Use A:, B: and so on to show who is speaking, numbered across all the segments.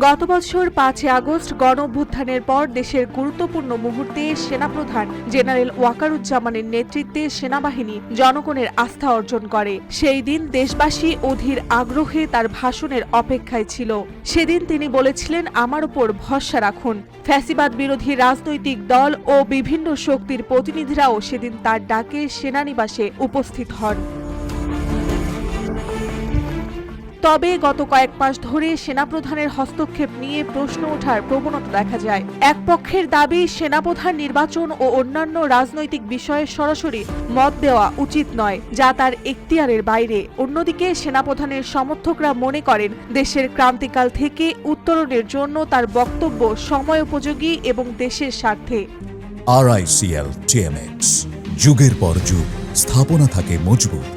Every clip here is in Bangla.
A: গত বছর ৫ই আগস্ট গণঅভ্যুত্থানের পর দেশের গুরুত্বপূর্ণ মুহূর্তে সেনাপ্রধান জেনারেল ওয়াকারুজ্জামানের নেতৃত্বে সেনাবাহিনী জনগণের আস্থা অর্জন করে। সেই দিন দেশবাসী অধীর আগ্রহে তার ভাষণের অপেক্ষায় ছিল। সেদিন তিনি বলেছিলেন, আমার উপর ভরসা রাখুন। ফ্যাসিবাদ বিরোধী রাজনৈতিক দল ও বিভিন্ন শক্তির প্রতিনিধিরাও সেদিন তার ডাকে সেনানিবাসে উপস্থিত হন। তবে গত কয়েক মাস ধরে সেনাপ্রধানের হস্তক্ষেপ নিয়ে প্রশ্ন ওঠার প্রবণতা দেখা যায়। এক পক্ষের দাবি, সেনাপ্রধান নির্বাচন ও অন্যান্য রাজনৈতিক বিষয়ে সরাসরি মত দেওয়া উচিত নয়, যা তার এখতিয়ারের বাইরে। অন্যদিকে সেনাপ্রধানের সমর্থকরা মনে করেন, দেশের ক্রান্তিকাল থেকে উত্তরণের জন্য তার বক্তব্য সময়োপযোগী এবং দেশের স্বার্থে।
B: RICL TMX, যুগের পর যুগ স্থাপনা থাকে মজবুত।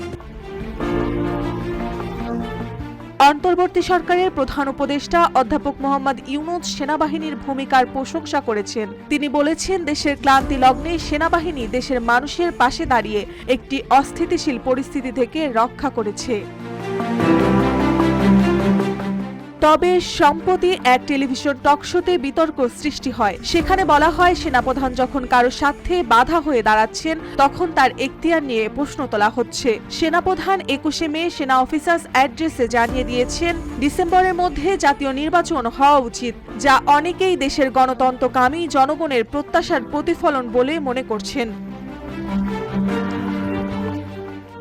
A: অন্তর্বর্তী সরকারের প্রধান উপদেষ্টা অধ্যাপক মোহাম্মদ ইউনূস সেনাবাহিনীর ভূমিকার প্রশংসা করেছেন। তিনি বলেছেন, দেশের ক্লান্তি লগ্নে সেনাবাহিনী দেশের মানুষের পাশে দাঁড়িয়ে একটি অস্থিতিশীল পরিস্থিতি থেকে রক্ষা করেছে। তবে সম্প্রতি এক টেলিভিশন টকশোতে বিতর্ক সৃষ্টি হয়। সেখানে বলা হয়, সেনাপ্রধান যখন কারো স্বার্থে বাধা হয়ে দাঁড়াচ্ছেন, তখন তার এখতিয়ার নিয়ে প্রশ্ন তোলা হচ্ছে। সেনাপ্রধান ২১শে মে সেনা অফিসার্স অ্যাড্রেসে জানিয়ে দিয়েছেন, ডিসেম্বরের মধ্যে জাতীয় নির্বাচন হওয়া উচিত, যা অনেকেই দেশের গণতন্ত্রকামী জনগণের প্রত্যাশার প্রতিফলন বলে মনে করছেন।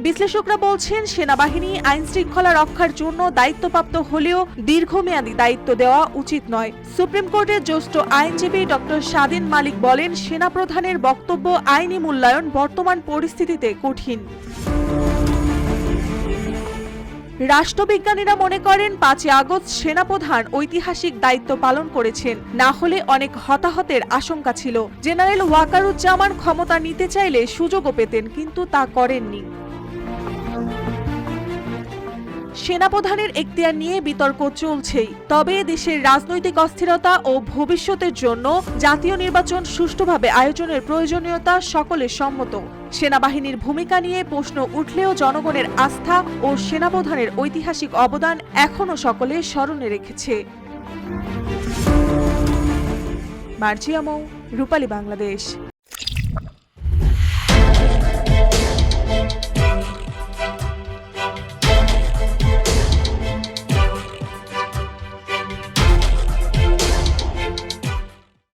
A: বিশ্লেষকরা বলছেন, সেনাবাহিনী আইন শৃঙ্খলা রক্ষার জন্য দায়িত্বপ্রাপ্ত হলেও দীর্ঘমেয়াদী দায়িত্ব দেওয়া উচিত নয়। সুপ্রিম কোর্টের জ্যেষ্ঠ আইনজীবী ডক্টর স্বাধীন মালিক বলেন, সেনাপ্রধানের বক্তব্য আইনি মূল্যায়ন বর্তমান পরিস্থিতিতে কঠিন। রাষ্ট্রবিজ্ঞানীরা মনে করেন, ৫ই আগস্ট সেনাপ্রধান ঐতিহাসিক দায়িত্ব পালন করেছেন। না হলে অনেক হতাহতের আশঙ্কা ছিল। জেনারেল ওয়াকারুজ্জামান ক্ষমতা নিতে চাইলে সুযোগও পেতেন, কিন্তু তা করেননি। সেনাপ্রধানের এখতিয়ার নিয়ে বিতর্ক চলছেই। তবে দেশের রাজনৈতিক অস্থিরতা ও ভবিষ্যতের জন্য জাতীয় নির্বাচন সুষ্ঠুভাবে আয়োজনের প্রয়োজনীয়তা সকলে সম্মত। সেনাবাহিনীর ভূমিকা নিয়ে প্রশ্ন উঠলেও জনগণের আস্থা ও সেনাপ্রধানের ঐতিহাসিক অবদান এখনও সকলে স্মরণে রেখেছে। মার্জিয়া মৌ, রূপালী বাংলাদেশ।